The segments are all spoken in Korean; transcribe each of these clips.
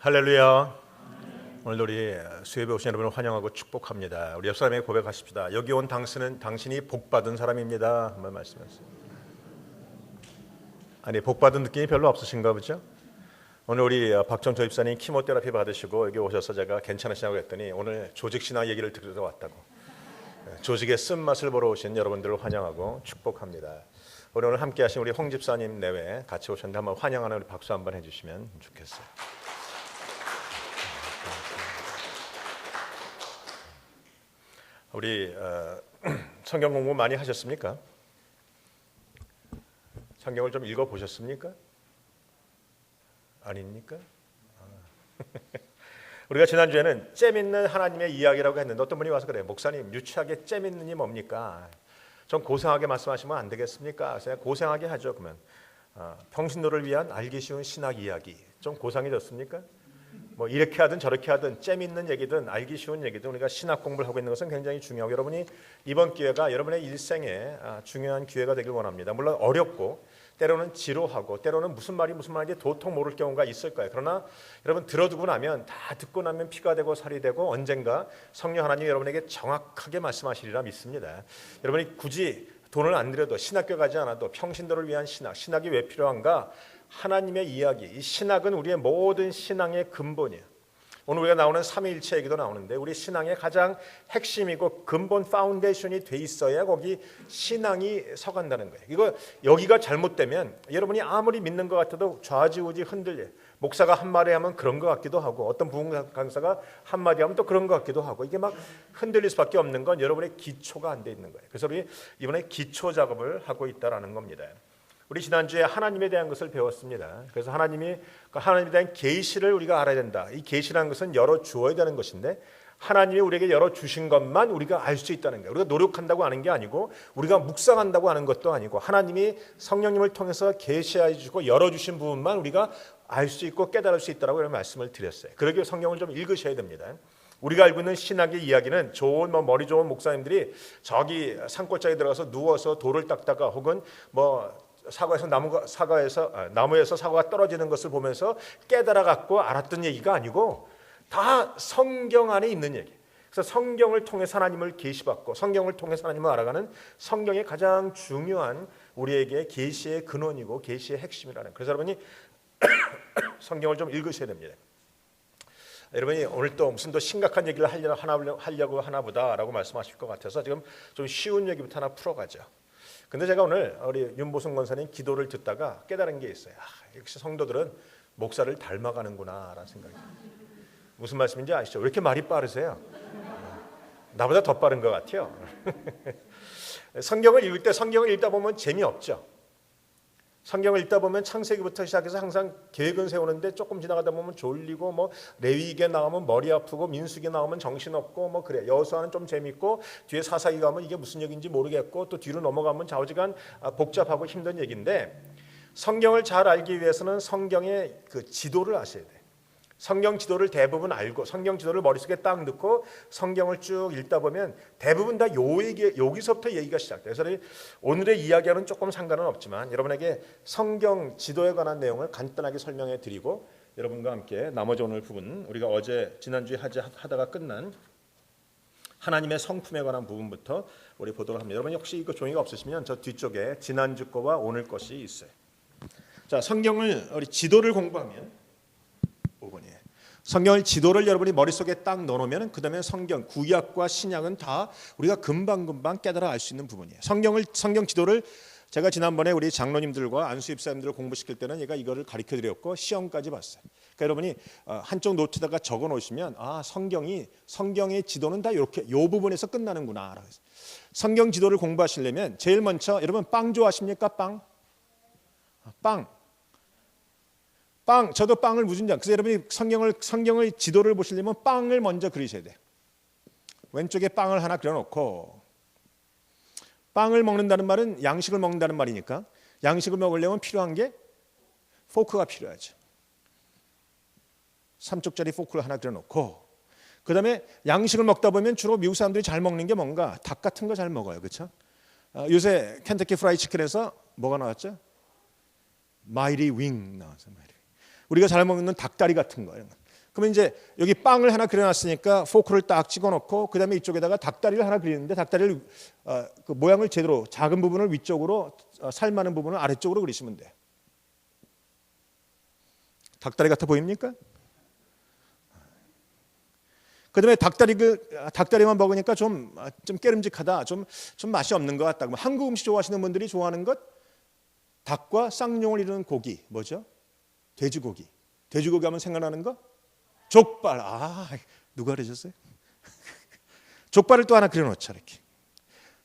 할렐루야. 오늘도 우리 수협에 오신 여러분을 환영하고 축복합니다. 우리 옆 사람에게 고백하십시다. 여기 온 당신이 복받은 사람입니다. 한번 말씀하세요. 아니, 복받은 느낌이 별로 없으신가 보죠? 오늘 우리 박정조 집사님 키모테라피 받으시고 여기 오셔서 제가 괜찮으시냐고 했더니 오늘 조직신앙 얘기를 들으러 왔다고. 조직의 쓴맛을 보러 오신 여러분들을 환영하고 축복합니다. 오늘 함께 하신 우리 홍 집사님 내외 같이 오셨는데 한번 환영하는 우리 박수 한번 해주시면 좋겠어요. 우리 성경 공부 많이 하셨습니까? 성경을 좀 읽어보셨습니까? 아닙니까? 우리가 지난주에는 재밌는 하나님의 이야기라고 했는데 어떤 분이 와서 그래요. 목사님, 유치하게 재밌는이 뭡니까? 좀 고상하게 말씀하시면 안 되겠습니까? 그래서 고상하게 하죠. 그러면 평신도를 위한 알기 쉬운 신학 이야기. 좀 고상해졌습니까? 뭐 이렇게 하든 저렇게 하든 재미있는 얘기든 알기 쉬운 얘기든 우리가 신학 공부를 하고 있는 것은 굉장히 중요하고 여러분이 이번 기회가 여러분의 일생에 중요한 기회가 되길 원합니다. 물론 어렵고 때로는 지루하고 때로는 무슨 말인지 도통 모를 경우가 있을 거예요. 그러나 여러분 들어두고 나면 다 듣고 나면 피가 되고 살이 되고 언젠가 성령 하나님이 여러분에게 정확하게 말씀하시리라 믿습니다. 여러분이 굳이 돈을 안 들여도 신학교 가지 않아도 평신도를 위한 신학이 왜 필요한가? 하나님의 이야기, 이 신학은 우리의 모든 신앙의 근본이에요. 오늘 우리가 나오는 삼위일체 얘기도 나오는데 우리 신앙의 가장 핵심이고 근본 파운데이션이 돼 있어야 거기 신앙이 서간다는 거예요. 이거 여기가 잘못되면 여러분이 아무리 믿는 것 같아도 좌지우지 흔들려요. 목사가 한마디 하면 그런 것 같기도 하고 어떤 부흥 강사가 한마디 하면 또 그런 것 같기도 하고 이게 막 흔들릴 수밖에 없는 건 여러분의 기초가 안 돼 있는 거예요. 그래서 우리 이번에 기초 작업을 하고 있다라는 겁니다. 우리 지난주에 하나님에 대한 것을 배웠습니다. 그래서 하나님에 대한 계시를 우리가 알아야 된다. 이 계시라는 것은 열어주어야 되는 것인데 하나님이 우리에게 열어주신 것만 우리가 알 수 있다는 거예요. 우리가 노력한다고 하는 게 아니고 우리가 묵상한다고 하는 것도 아니고 하나님이 성령님을 통해서 계시해 주시고 열어주신 부분만 우리가 알 수 있고 깨달을 수 있다고 이런 말씀을 드렸어요. 그러기 위해 성경을 좀 읽으셔야 됩니다. 우리가 알고 있는 신학의 이야기는 좋은 머리 좋은 목사님들이 저기 산골짜기에 들어가서 누워서 돌을 닦다가 혹은 나무에서 사과가 떨어지는 것을 보면서 깨달아 갖고 알았던 얘기가 아니고 다 성경 안에 있는 얘기. 그래서 성경을 통해 하나님을 계시받고 성경을 통해 하나님을 알아가는 성경의 가장 중요한 우리에게 계시의 근원이고 계시의 핵심이라는. 그래서 여러분이 성경을 좀 읽으셔야 됩니다. 여러분이 오늘 또 무슨 또 심각한 얘기를 하려고 하나 보다라고 말씀하실 것 같아서 지금 좀 쉬운 얘기부터 하나 풀어가죠. 근데 제가 오늘 우리 윤보승 권사님 기도를 듣다가 깨달은 게 있어요. 역시 성도들은 목사를 닮아가는구나라는 생각이. 무슨 말씀인지 아시죠? 왜 이렇게 말이 빠르세요? 나보다 더 빠른 것 같아요. 성경을 읽을 때 성경을 읽다 보면 재미없죠. 성경을 읽다 보면 창세기부터 시작해서 항상 계획은 세우는데 조금 지나가다 보면 졸리고 뭐 레위기에 나오면 머리 아프고 민수기에 나오면 정신없고 뭐 그래. 여호수아는 좀 재밌고 뒤에 사사기 가면 이게 무슨 얘기인지 모르겠고 또 뒤로 넘어가면 좌우지간 복잡하고 힘든 얘기인데 성경을 잘 알기 위해서는 성경의 그 지도를 아셔야 돼요. 성경 지도를 대부분 알고 성경 지도를 머릿속에 딱 넣고 성경을 쭉 읽다 보면 대부분 다 여기서부터 얘기가 시작돼요. 그래서 오늘의 이야기와는 조금 상관은 없지만 여러분에게 성경 지도에 관한 내용을 간단하게 설명해 드리고 여러분과 함께 나머지 오늘 부분 우리가 지난주에 하다가 끝난 하나님의 성품에 관한 부분부터 우리 보도록 합니다. 여러분 혹시 이거 종이가 없으시면 저 뒤쪽에 지난주 거와 오늘 것이 있어요. 자, 성경을 우리 지도를 공부하면 5번이에요. 성경을 지도를 여러분이 머릿속에 딱 넣어놓으면 그 다음에 성경 구약과 신약은 다 우리가 금방 깨달아 알 수 있는 부분이에요. 성경 지도를 제가 지난번에 우리 장로님들과 안수 입사님들을 공부시킬 때는 제가 이거를 가르쳐드렸고 시험까지 봤어요. 그러니까 여러분이 한쪽 노트에다가 적어놓으시면 성경의 지도는 다 이렇게 이 부분에서 끝나는구나. 성경 지도를 공부하시려면 제일 먼저 여러분 빵 좋아하십니까? 빵, 저도 빵을 무진장. 그래서 여러분이 성경의 지도를 보시려면 빵을 먼저 그리셔야 돼요. 왼쪽에 빵을 하나 그려놓고 빵을 먹는다는 말은 양식을 먹는다는 말이니까 양식을 먹으려면 필요한 게 포크가 필요하죠. 3쪽짜리 포크를 하나 그려놓고 그 다음에 양식을 먹다 보면 주로 미국 사람들이 잘 먹는 게 뭔가 닭 같은 거 잘 먹어요. 그렇죠? 요새 켄터키 프라이 치킨에서 뭐가 나왔죠? 마이리 윙 나왔어요. 우리가 잘 먹는 닭다리 같은 거예요. 그러면 이제 여기 빵을 하나 그려놨으니까 포크를 딱 찍어놓고 그 다음에 이쪽에다가 닭다리를 하나 그리는데 닭다리를 그 모양을 제대로 작은 부분을 위쪽으로 살만한 부분을 아래쪽으로 그리시면 돼. 닭다리 같아 보입니까? 그 다음에 닭다리만 먹으니까 좀 깨름직하다, 좀 맛이 없는 것 같다. 그럼 한국 음식 좋아하시는 분들이 좋아하는 것, 닭과 쌍용을 이루는 고기 뭐죠? 돼지고기. 돼지고기 하면 생각나는 거? 족발. 누가 그러셨어요? 족발을 또 하나 그려놓자. 이렇게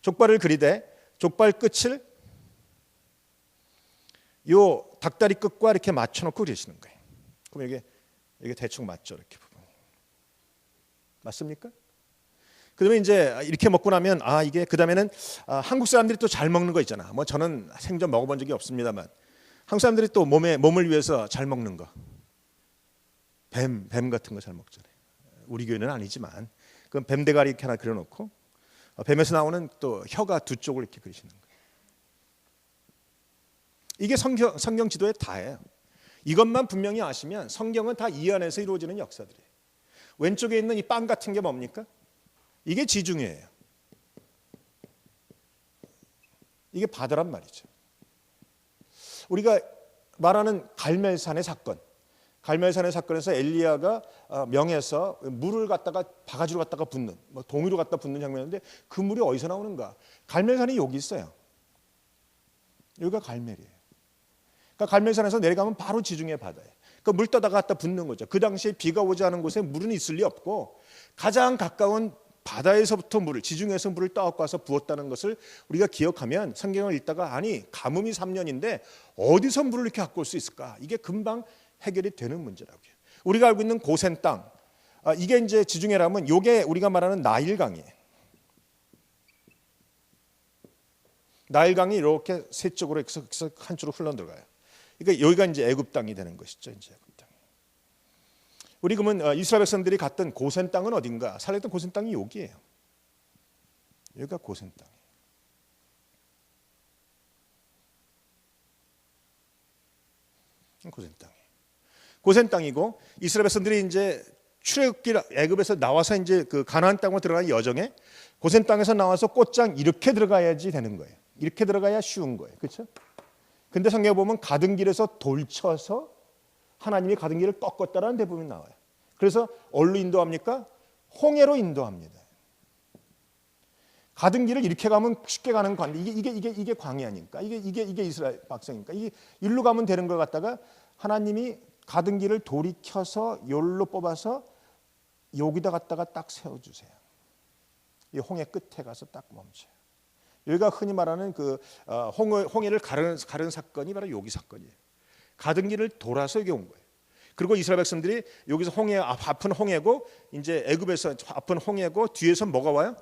족발을 그리되 족발 끝을 요 닭다리 끝과 이렇게 맞춰놓고 그리시는 거예요. 그럼 이게 대충 맞죠? 이렇게 부분이 맞습니까? 그러면 이제 이렇게 먹고 나면 이게 그 다음에는 한국 사람들이 또 잘 먹는 거 있잖아. 뭐 저는 생전 먹어본 적이 없습니다만 한국 사람들이 또 몸을 위해서 잘 먹는 거, 뱀 같은 거 잘 먹잖아요. 우리 교회는 아니지만 그 뱀 대가리 이렇게 하나 그려놓고 뱀에서 나오는 또 혀가 두 쪽을 이렇게 그리시는 거예요. 이게 성경 지도의 다예요. 이것만 분명히 아시면 성경은 다 이 안에서 이루어지는 역사들이에요. 왼쪽에 있는 이 빵 같은 게 뭡니까? 이게 지중해예요. 이게 바다란 말이죠. 우리가 말하는 갈멜산의 사건, 갈멜산의 사건에서 엘리야가 명에서 물을 갖다가 바가지로 갖다가 붓는, 뭐 동이로 갖다 붓는 장면인데 그 물이 어디서 나오는가? 갈멜산이 여기 있어요. 여기가 갈멜이에요. 그러니까 갈멜산에서 내려가면 바로 지중해 바다예요. 그 물 떠다가 갖다 붓는 거죠. 그 당시에 비가 오지 않은 곳에 물은 있을 리 없고 가장 가까운 바다에서부터 지중해에서 물을 떠갖고 와서 부었다는 것을 우리가 기억하면 성경을 읽다가 가뭄이 3년인데 어디서 물을 이렇게 갖고 올 수 있을까? 이게 금방 해결이 되는 문제라고요. 우리가 알고 있는 고센 땅, 이게 이제 지중해라면 이게 우리가 말하는 나일강이에요. 나일강이 이렇게 세 쪽으로 한쪽으로 흘러 들어가요. 그러니까 여기가 이제 애굽 땅이 되는 것이죠. 이제 애굽 땅. 우리 그러면 이스라엘 백성들이 갔던 고센 땅은 어딘가? 살았던 고센 땅이 여기예요. 여기가 고센 땅. 고센 땅. 고센 땅이고 이스라엘 백성들이 이제 출애굽길 애굽에서 나와서 이제 그 가나안 땅으로 들어가는 여정에 고센 땅에서 나와서 곧장 이렇게 들어가야지 되는 거예요. 이렇게 들어가야 쉬운 거예요. 그렇죠? 근데 성경에 보면 가던 길에서 돌쳐서 하나님이 가던 길을 꺾었다라는 대부분이 나와요. 그래서 어디로 인도합니까? 홍해로 인도합니다. 가던 길을 이렇게 가면 쉽게 가는 광야. 이게 광야니까. 이게 이스라엘 백성이니까. 이게 일로 가면 되는 걸 갖다가 하나님이 가던 길을 돌이켜서 여기로 뽑아서 여기다 갖다가 딱 세워주세요. 이 홍해 끝에 가서 딱 멈춰요. 여기가 흔히 말하는 그 홍해를 가르는 사건이 바로 여기 사건이에요. 가던 길을 돌아서 여기 온 거예요. 그리고 이스라엘 백성들이 여기서 홍해 앞은 홍해고 이제 애굽에서 앞은 홍해고 뒤에서 뭐가 와요?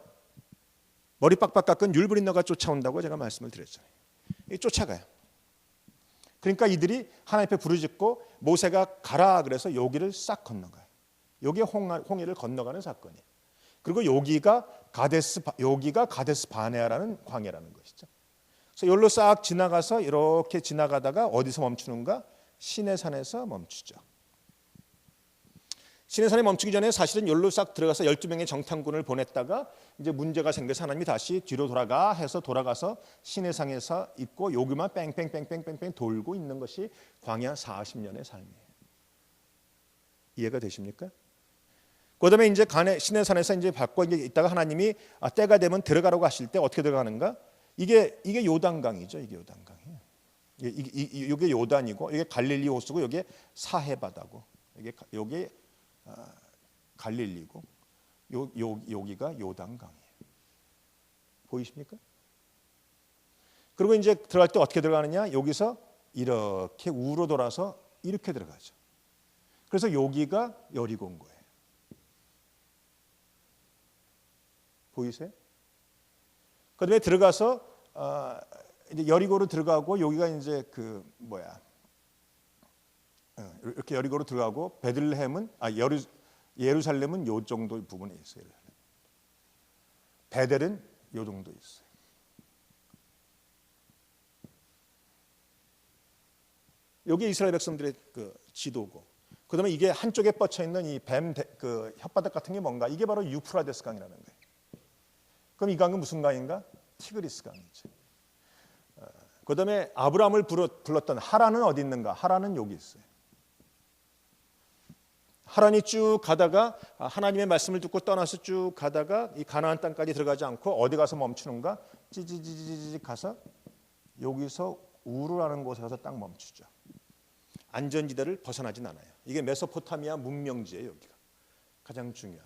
머리 빡빡 깎은 율브린너가 쫓아온다고 제가 말씀을 드렸잖아요. 쫓아가요. 그러니까 이들이 하나님 앞에 부르짖고 모세가 가라 그래서 여기를 싹 건너가요. 여기에 홍해를 건너가는 사건이에요. 그리고 여기가 가데스 바네아라는 광야라는 것이죠. 그래서 여기로 싹 지나가서 이렇게 지나가다가 어디서 멈추는가? 시내산에서 멈추죠. 시내산에 멈추기 전에 사실은 여기로 싹 들어가서 12명의 정탐꾼을 보냈다가 이제 문제가 생겨서 하나님이 다시 뒤로 돌아가 해서 돌아가서 시내산에서 있고 여기만 뺑뺑뺑뺑뺑뺑 돌고 있는 것이 광야 40년의 삶이에요. 이해가 되십니까? 그다음에 이제 시내산에서 이제 받고 이제 있다가 하나님이 때가 되면 들어가라고 하실 때 어떻게 들어가는가? 이게 요단강이죠. 이게 요단강이에요. 이게 요단이고 이게 갈릴리 호수고 이게 사해바다고 이게 갈릴리고 여기가 요단강이에요. 보이십니까? 그리고 이제 들어갈 때 어떻게 들어가느냐? 여기서 이렇게 우로 돌아서 이렇게 들어가죠. 그래서 여기가 여리고인 거예요. 보이세요? 그다음에 들어가서 이제 여리고로 들어가고 여기가 이제 이렇게 여리고로 들어가고 베들레헴은 예루살렘은 요 정도 부분에 있어요. 베델은 요 정도 있어요. 여기 이스라엘 백성들의 그 지도고 그다음에 이게 한쪽에 뻗쳐 있는 이 뱀 그 혓바닥 같은 게 뭔가? 이게 바로 유프라데스 강이라는 거예요. 그럼 이 강은 무슨 강인가? 티그리스 강이죠. 그다음에 아브라함을 불렀던 하란은 어디 있는가? 하란은 여기 있어요. 하란이 쭉 가다가 하나님의 말씀을 듣고 떠나서 쭉 가다가 이 가나안 땅까지 들어가지 않고 어디 가서 멈추는가? 찌지지지지 가서 여기서 우르라는 곳에 가서 딱 멈추죠. 안전지대를 벗어나진 않아요. 이게 메소포타미아 문명지예요. 여기가 가장 중요한.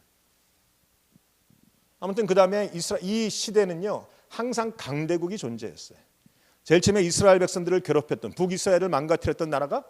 아무튼 그 다음에 이 시대는요 항상 강대국이 존재했어요. 제일 처음에 이스라엘 백성들을 괴롭혔던 북이스라엘을 망가뜨렸던 나라가